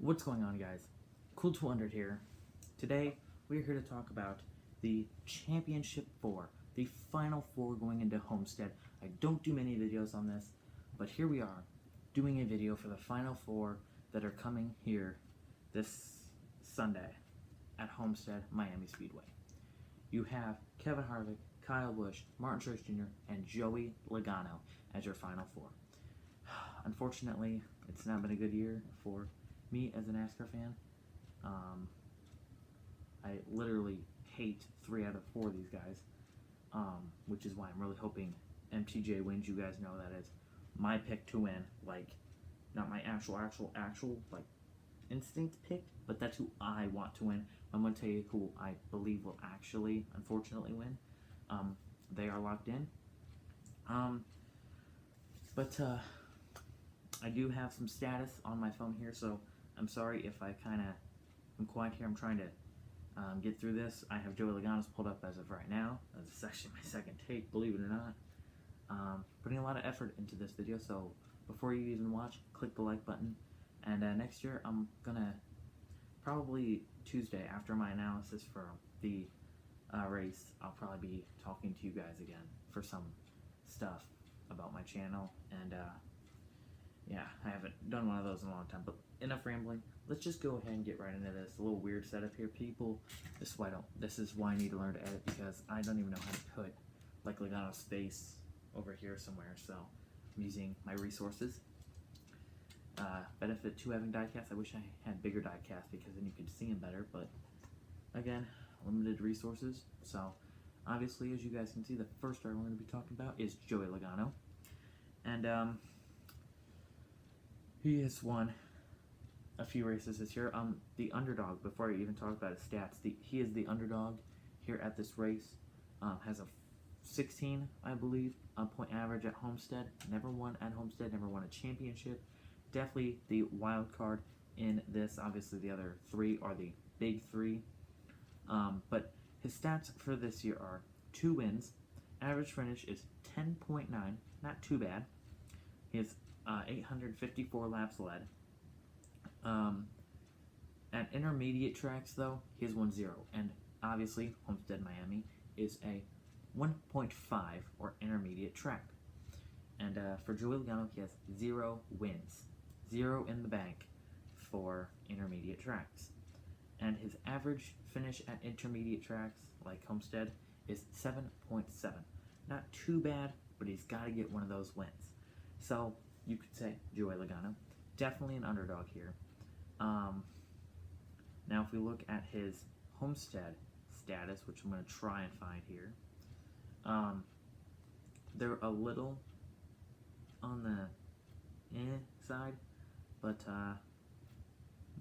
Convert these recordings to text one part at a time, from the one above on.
What's going on, guys? Cool200 here. Today, we're here to talk about the Championship 4, the Final 4 going into Homestead. I don't do many videos on this, but here we are, doing a video for the Final 4 that are coming here this Sunday at Homestead, Miami Speedway. You have Kevin Harvick, Kyle Busch, Martin Truex Jr., and Joey Logano as your Final 4. Unfortunately, it's not been a good year for me as a NASCAR fan. I literally hate 3 out of 4 of these guys, which is why I'm really hoping MTJ wins. You guys know that is my pick to win, like, not my actual, like, instinct pick, but that's who I want to win. I'm going to tell you who I believe will actually, unfortunately, win. They are locked in. I do have some status on my phone here, so I'm sorry if I kind of am quiet here. I'm trying to get through this. I have Joey Logano's pulled up as of right now. This is actually my second take, believe it or not. Putting a lot of effort into this video, so before you even watch, click the like button. And next year, I'm gonna probably Tuesday after my analysis for the race, I'll probably be talking to you guys again for some stuff about my channel. And yeah, I haven't done one of those in a long time, but enough rambling. Let's just go ahead and get right into this. A little weird setup here, people. This is why I need to learn to edit, because I don't even know how to put like Logano's face over here somewhere. So I'm using my resources. Benefit to having diecast. I wish I had bigger diecast because then you could see them better. But again, limited resources. So obviously, as you guys can see, the first driver we're going to be talking about is Joey Logano, and he has won a few races this year. The underdog, before I even talk about his stats, he is the underdog here at this race. Has a 16, I believe, point average at Homestead. Never won at Homestead, never won a championship. Definitely the wild card in this. Obviously, the other 3 are the big 3. But his stats for this year are 2 wins. Average finish is 10.9, not too bad. He has 854 laps led. At intermediate tracks, though, he has 1-0, and obviously Homestead Miami is a 1.5 or intermediate track. And for Joey Logano, he has 0 wins, 0 in the bank for intermediate tracks. And his average finish at intermediate tracks, like Homestead, is 7.7. Not too bad, but he's got to get one of those wins. So you could say Joey Logano, definitely an underdog here. Now if we look at his Homestead status, which I'm going to try and find here, they're a little on the side, but let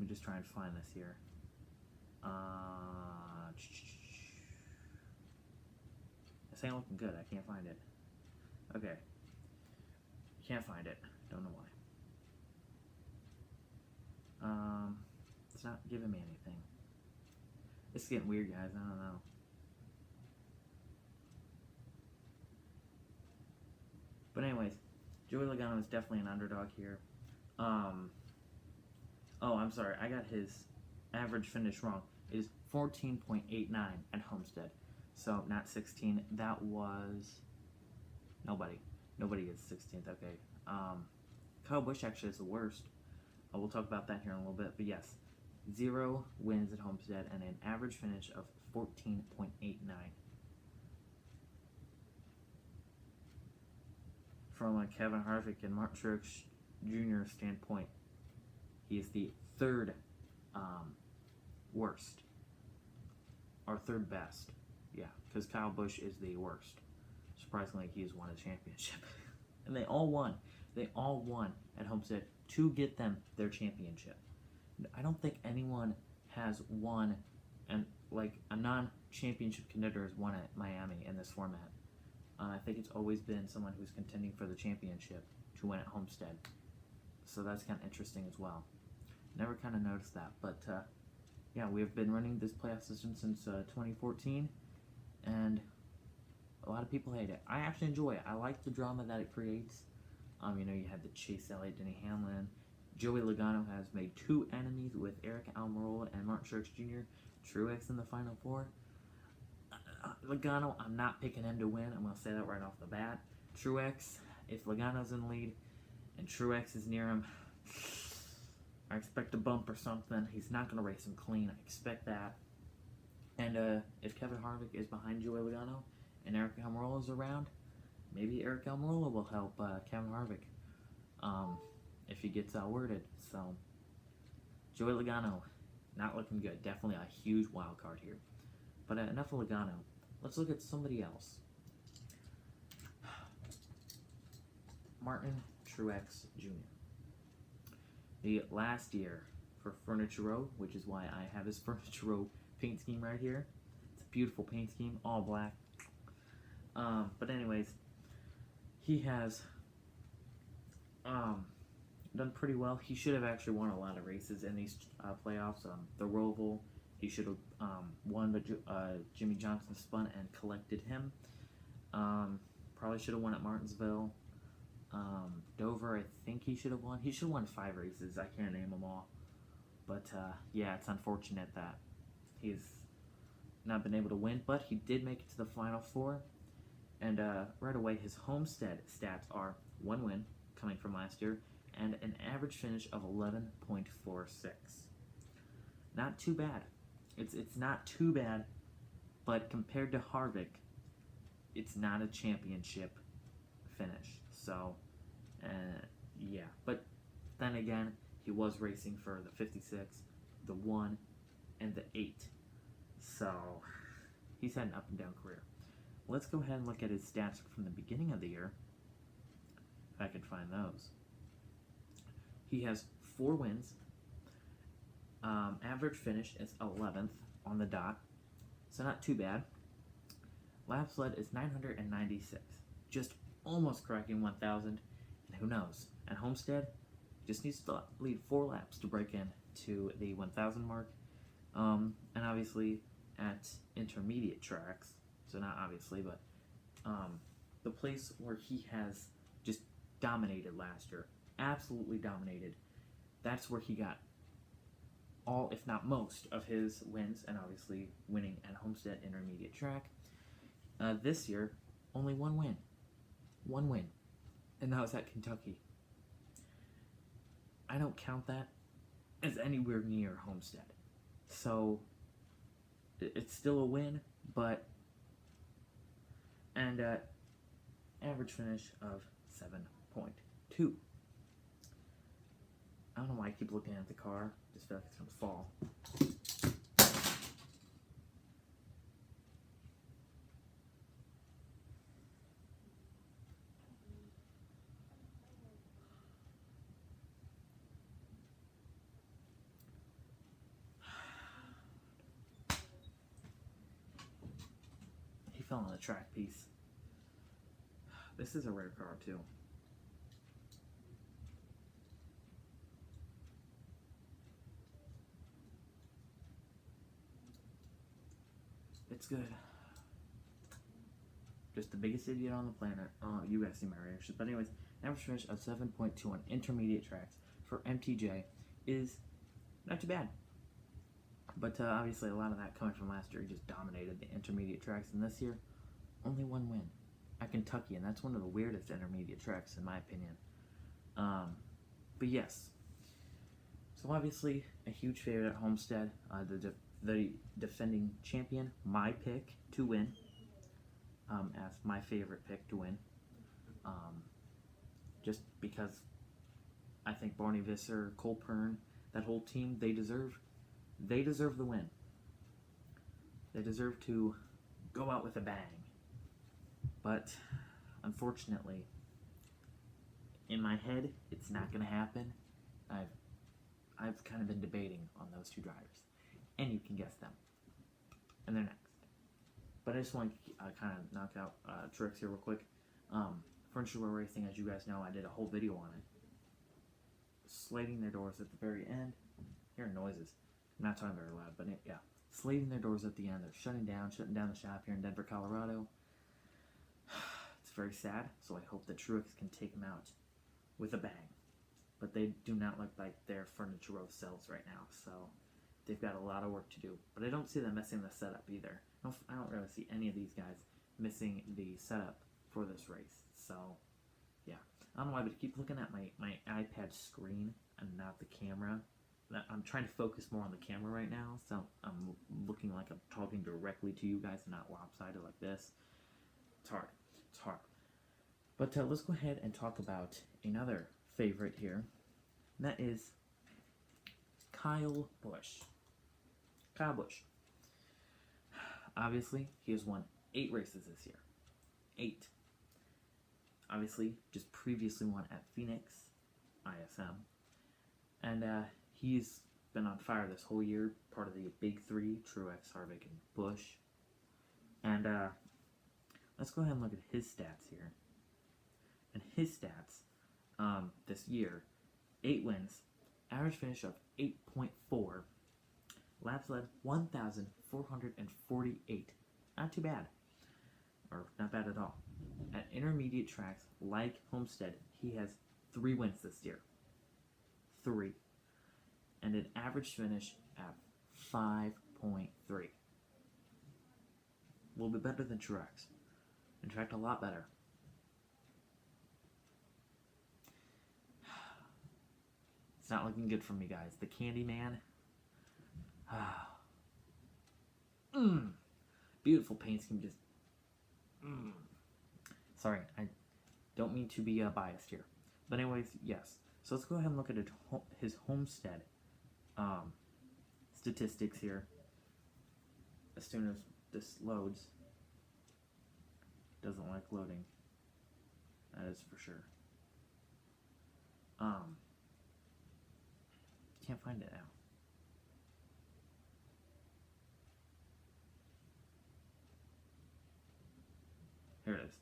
me just try and find this here. This ain't looking good. I can't find it. Okay. Can't find it. Don't know why. It's not giving me anything. It's getting weird, guys. I don't know. But anyways, Joey Logano is definitely an underdog here. Oh, I'm sorry. I got his average finish wrong. It is 14.89 at Homestead. So, not 16. That was... Nobody is 16th. Okay. Kyle Busch actually is the worst. We'll talk about that here in a little bit. But yes, 0 wins at Homestead and an average finish of 14.89. From a Kevin Harvick and Martin Truex Jr. standpoint, he is the 3rd worst. Or 3rd best. Yeah, because Kyle Busch is the worst. Surprisingly, he has won a championship. And they all won. They all won at Homestead to get them their championship. I don't think anyone has won, and like a non-championship contender has won at Miami in this format. I think it's always been someone who's contending for the championship to win at Homestead. So that's kind of interesting as well. Never kind of noticed that, but yeah, we've been running this playoff system since 2014, and a lot of people hate it. I actually enjoy it. I like the drama that it creates. You know, you had the Chase Elliott, Denny Hamlin, Joey Logano has made 2 enemies with Eric Almirola and Martin Truex Jr. Truex in the Final Four. Logano, I'm not picking him to win. I'm going to say that right off the bat. Truex, if Logano's in the lead and Truex is near him, I expect a bump or something. He's not going to race him clean. I expect that. And if Kevin Harvick is behind Joey Logano and Eric Almirola is around, maybe Eric Almirola will help Kevin Harvick if he gets outworded. So, Joey Logano, not looking good. Definitely a huge wild card here. But enough of Logano. Let's look at somebody else. Martin Truex Jr. The last year for Furniture Row, which is why I have his Furniture Row paint scheme right here. It's a beautiful paint scheme, all black. But anyways, he has done pretty well. He should have actually won a lot of races in these playoffs. The Roval, he should have won, but Jimmy Johnson spun and collected him. Probably should have won at Martinsville. Dover, I think he should have won. He should have won 5 races. I can't name them all. But yeah, it's unfortunate that he's not been able to win, but he did make it to the Final Four. And right away, his Homestead stats are 1 win, coming from last year, and an average finish of 11.46. Not too bad. It's not too bad, but compared to Harvick, it's not a championship finish. So, yeah. But then again, he was racing for the 56, the 1, and the 8. So, he's had an up and down career. Let's go ahead and look at his stats from the beginning of the year, if I can find those. He has 4 wins. Average finish is 11th on the dot, so not too bad. Laps led is 996, just almost cracking 1,000, and who knows, at Homestead, just needs to lead 4 laps to break in to the 1,000 mark, and obviously at intermediate tracks, so not obviously, but the place where he has just dominated last year, absolutely dominated, that's where he got all, if not most, of his wins, and obviously winning at Homestead intermediate track. This year, only 1 win. 1 win. And that was at Kentucky. I don't count that as anywhere near Homestead. So, it's still a win, but... And average finish of 7.2. I don't know why I keep looking at the car. Just feel like it's going to fall. He fell on the track piece. This is a rare car too. It's good. Just the biggest idiot on the planet. You guys see my reactions. But anyways, average finish of 7.2 on intermediate tracks for MTJ is not too bad. But obviously a lot of that coming from last year. He just dominated the intermediate tracks. And this year, only 1 win at Kentucky. And that's one of the weirdest intermediate tracks in my opinion. But yes. So obviously a huge favorite at Homestead. The defending champion, my pick to win, as my favorite pick to win, just because I think Barney Visser, Cole Pern, that whole team, they deserve the win. They deserve to go out with a bang. But unfortunately, in my head, it's not going to happen. I've kind of been debating on those 2 drivers. And you can guess them. And they're next. But I just want to kind of knock out Truex here real quick. Furniture Row Racing, as you guys know, I did a whole video on it. Slating their doors at the very end. Hearing noises. I'm not talking very loud, but yeah. Slating their doors at the end. They're shutting down the shop here in Denver, Colorado. It's very sad, so I hope that Truex can take him out with a bang. but they do not look like their furniture row sells right now. So they've got a lot of work to do. But I don't see them missing the setup either. I don't really see any of these guys missing the setup for this race. So yeah, I don't know why, but I keep looking at my iPad screen and not the camera. I'm trying to focus more on the camera right now, so I'm looking like I'm talking directly to you guys and not lopsided like this. It's hard. It's hard. But let's go ahead and talk about another favorite here, and that is Kyle Busch. Kyle Busch. Obviously, he has won 8 races this year. 8. Obviously, just previously won at Phoenix ISM. And he's been on fire this whole year, part of the big 3, Truex, Harvick, and Busch. And let's go ahead and look at his stats here. And his stats this year, 8 wins, average finish of 8.4, laps led 1,448. Not too bad, or not bad at all. At intermediate tracks like Homestead, he has 3 wins this year. 3. And an average finish at 5.3. A little bit better than Truex. In fact, a lot better. It's not looking good for me, guys. The Candyman. Beautiful paint scheme. Just. Sorry, I don't mean to be biased here. But anyways, yes. So let's go ahead and look at his Homestead statistics here. As soon as this loads. Doesn't like loading. That is for sure. Can't find it now. Here it is.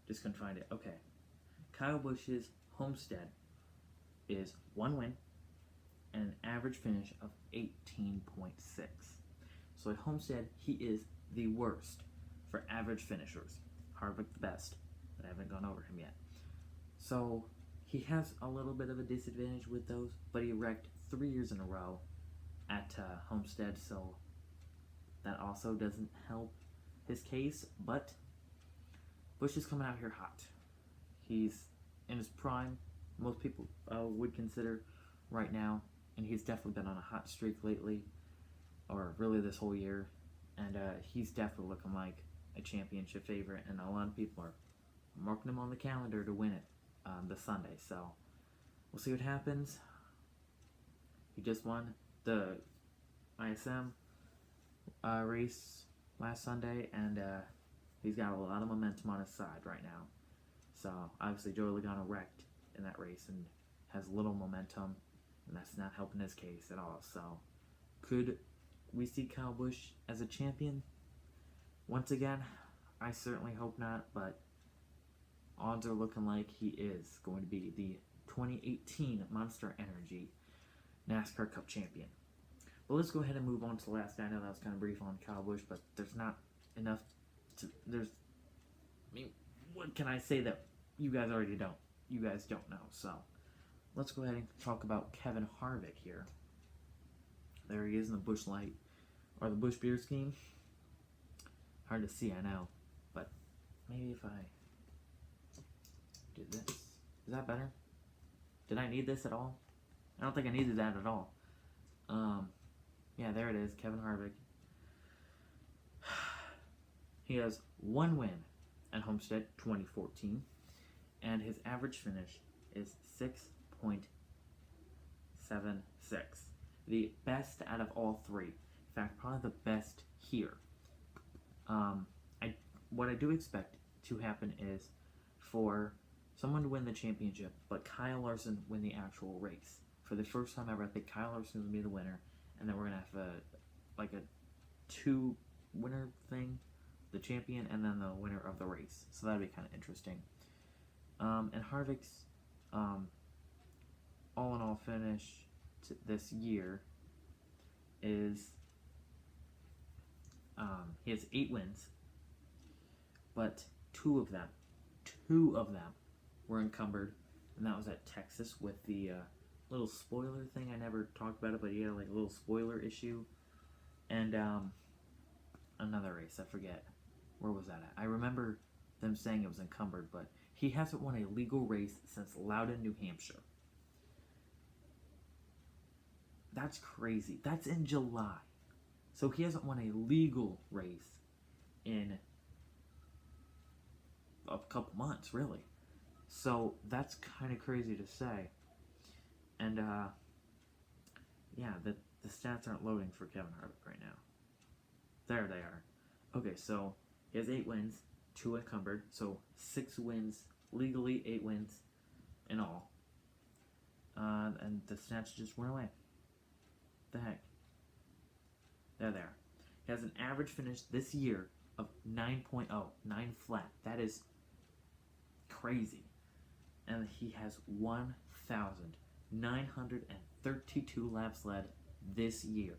Just couldn't find it. Okay. Kyle Busch's Homestead is 1 win and an average finish of 18.6. So at Homestead, he is the worst for average finishers. Harvick the best, but I haven't gone over him yet. So he has a little bit of a disadvantage with those, but he wrecked 3 years in a row at Homestead, so that also doesn't help his case. But Busch is coming out here hot. He's in his prime, most people would consider right now, and he's definitely been on a hot streak lately, or really this whole year, and he's definitely looking like a championship favorite, and a lot of people are marking him on the calendar to win it this Sunday, so we'll see what happens. He just won the ISM race last Sunday, and he's got a lot of momentum on his side right now. So obviously Joey Logano wrecked in that race and has little momentum, and that's not helping his case at all. So could we see Kyle Busch as a champion once again? I certainly hope not, but odds are looking like he is going to be the 2018 Monster Energy NASCAR Cup champion. But let's go ahead and move on to the last guy. I know that was kind of brief on Kyle Busch, but there's not enough to, what can I say that you guys already don't? You guys don't know. So let's go ahead and talk about Kevin Harvick here. There he is in the Busch Light, or the Busch Beer Scheme. Hard to see, I know, but maybe if I do this. Is that better? Did I need this at all? I don't think I needed that at all. Yeah, there it is, Kevin Harvick. He has 1 win at Homestead 2014, and his average finish is 6.76. The best out of all 3. In fact, probably the best here. What I do expect to happen is for someone to win the championship, but Kyle Larson win the actual race. For the first time ever, I think Kyle Larson is going to be the winner, and then we're going to have a 2-winner thing, the champion, and then the winner of the race. So that'd be kind of interesting. And Harvick's all-in-all finish this year is he has 8 wins, but two of them were encumbered, and that was at Texas with the little spoiler thing. I never talked about it, but he had like a little spoiler issue. And another race, I forget. Where was that at? I remember them saying it was encumbered, but he hasn't won a legal race since Loudon, New Hampshire. That's crazy. That's in July. So he hasn't won a legal race in a couple months, really. So that's kind of crazy to say. And, yeah, the stats aren't loading for Kevin Harvick right now. There they are. Okay, so he has 8 wins, 2 encumbered, so 6 wins, legally 8 wins in all. And the stats just went away. The heck? There they are. He has an average finish this year of 9.0, 9 flat. That is crazy. And he has 1,932 laps led this year.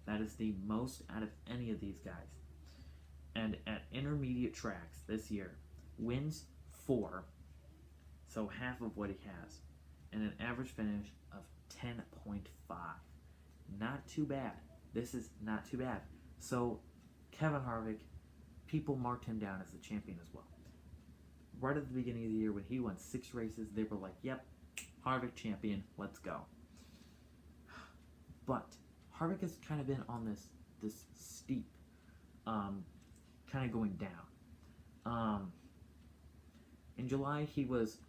That is the most out of any of these guys. And at intermediate tracks this year, wins 4, so half of what he has, and an average finish of 10.5. Not too bad. This is not too bad. So, Kevin Harvick, people marked him down as the champion as well. Right at the beginning of the year when he won 6 races, they were like, yep, Harvick champion, let's go. But Harvick has kind of been on this steep, kind of going down. In July, he was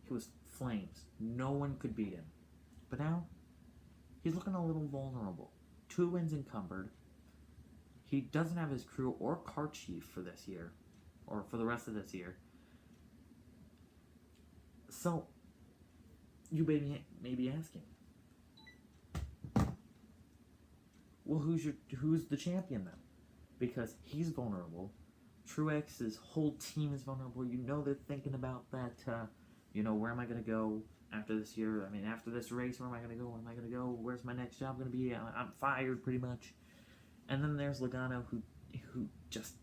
flames. No one could beat him. But now, he's looking a little vulnerable. 2 wins encumbered. He doesn't have his crew or car chief for this year, or for the rest of this year. So, you may be asking, well, who's the champion then? Because he's vulnerable. Truex's whole team is vulnerable. You know they're thinking about that. Where am I going to go after this year? I mean, after this race, where am I going to go? Where am I going to go? Where's my next job going to be? I'm fired, pretty much. And then there's Logano, who just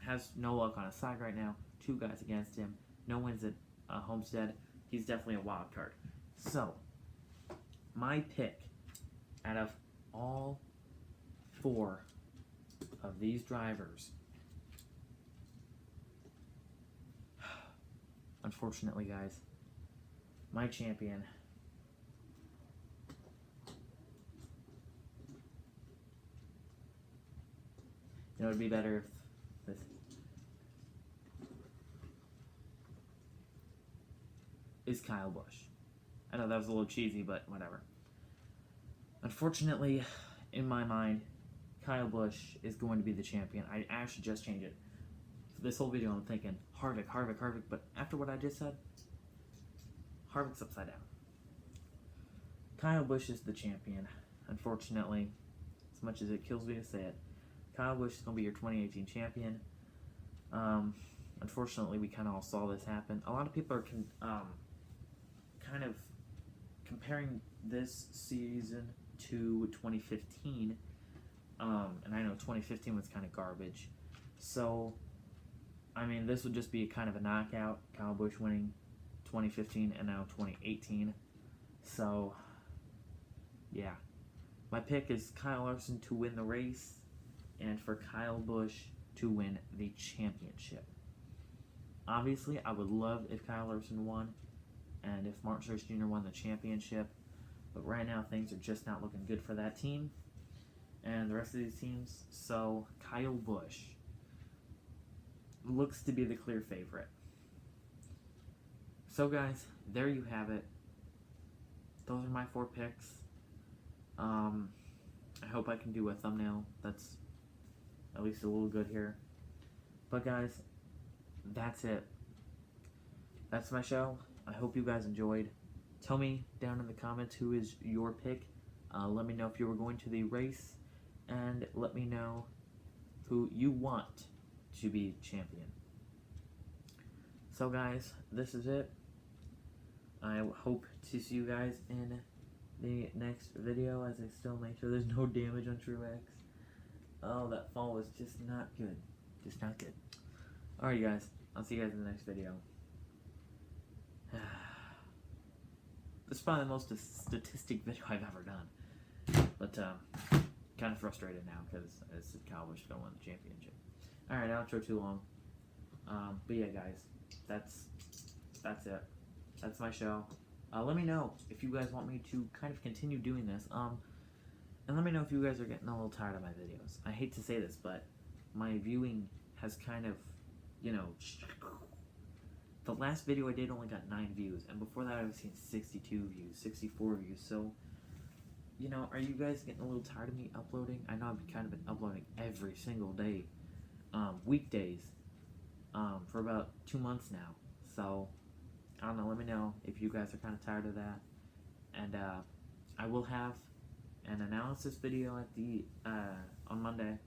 has no luck on his side right now. 2 guys against him. No wins at Homestead. He's definitely a wild card. So, my pick out of all 4 of these drivers, unfortunately, guys, my champion it'd be better if this is Kyle Busch. I know that was a little cheesy, but whatever. Unfortunately, in my mind, Kyle Busch is going to be the champion. I actually just changed it. For this whole video, I'm thinking Harvick, but after what I just said, Harvick's upside down. Kyle Busch is the champion, unfortunately, as much as it kills me to say it. Kyle Busch is going to be your 2018 champion. Unfortunately, we kind of all saw this happen. A lot of people are kind of comparing this season to 2015, and I know 2015 was kind of garbage. So, I mean, this would just be kind of a knockout. Kyle Busch winning 2015 and now 2018. So, yeah. My pick is Kyle Larson to win the race and for Kyle Busch to win the championship. Obviously, I would love if Kyle Larson won and if Martin Truex Jr. won the championship. But right now, things are just not looking good for that team and the rest of these teams. So, Kyle Busch looks to be the clear favorite. So, guys, there you have it. Those are my 4 picks. I hope I can do a thumbnail that's at least a little good here. But, guys, that's it. That's my show. I hope you guys enjoyed. Tell me down in the comments who is your pick. Let me know if you were going to the race. And let me know who you want to be champion. So, guys, this is it. I hope to see you guys in the next video as I still make sure there's no damage on Truex. Oh, that fall was just not good. Just not good. Alright, guys. I'll see you guys in the next video. This is probably the most statistic video I've ever done. But kind of frustrated now because I said Cowboys should go win the championship. All right, outro too long. But yeah, guys, that's it. That's my show. Let me know if you guys want me to kind of continue doing this. And let me know if you guys are getting a little tired of my videos. I hate to say this, but my viewing has kind of, you know, the last video I did only got 9 views, and before that I was seeing 62 views, 64 views. So, you know, are you guys getting a little tired of me uploading? I know I've kind of been uploading every single day, weekdays, for about 2 months now. So, I don't know, let me know if you guys are kind of tired of that. And I will have an analysis video at the on Monday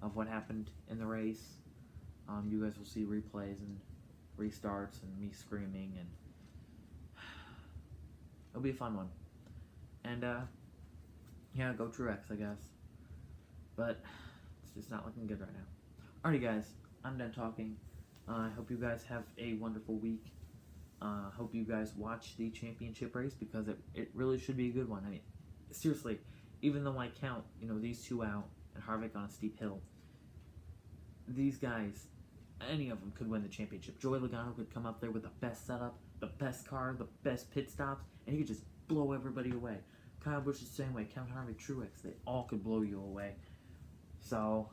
of what happened in the race. You guys will see replays and restarts and me screaming, and it'll be a fun one. And yeah, go Truex, I guess. But it's just not looking good right now. Alrighty, guys, I'm done talking. I hope you guys have a wonderful week. Hope you guys watch the championship race, because it really should be a good one. I mean, seriously, even though I count, you know, these two out and Harvick on a steep hill, these guys, any of them could win the championship. Joey Logano could come up there with the best setup, the best car, the best pit stops, and he could just blow everybody away. Kyle Busch is the same way. Kevin Harvick, Truex, they all could blow you away. So,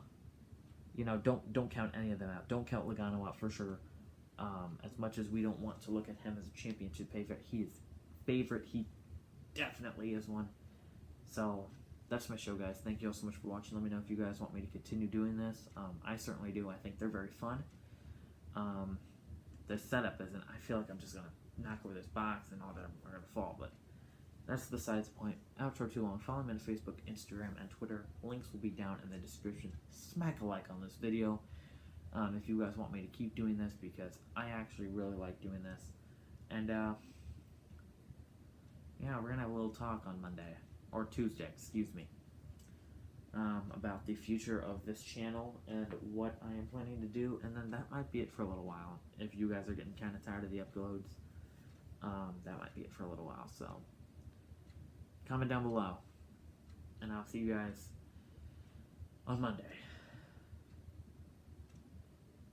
you know, don't count any of them out. Don't count Logano out for sure. As much as we don't want to look at him as a championship favorite, he is favorite. He definitely is one. So that's my show, guys. Thank you all so much for watching. Let me know if you guys want me to continue doing this. I certainly do. I think they're very fun. The setup isn't. I feel like I'm just gonna knock over this box and all that are gonna fall, but that's besides the point. Outro too long. Follow me on Facebook, Instagram, and Twitter. Links will be down in the description. Smack a like on this video if you guys want me to keep doing this, because I actually really like doing this. And yeah, we're gonna have a little talk on Monday, or Tuesday, excuse me, about the future of this channel and what I am planning to do. And then that might be it for a little while. If you guys are getting kind of tired of the uploads, that might be it for a little while. So comment down below, and I'll see you guys on Monday.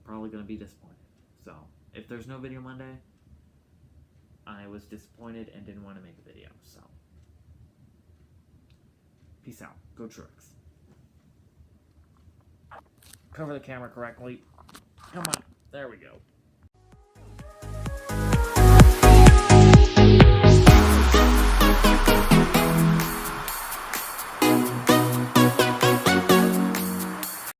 Probably going to be disappointed. So if there's no video Monday, I was disappointed and didn't want to make a video. So peace out. Go Truex. Cover the camera correctly. Come on. There we go.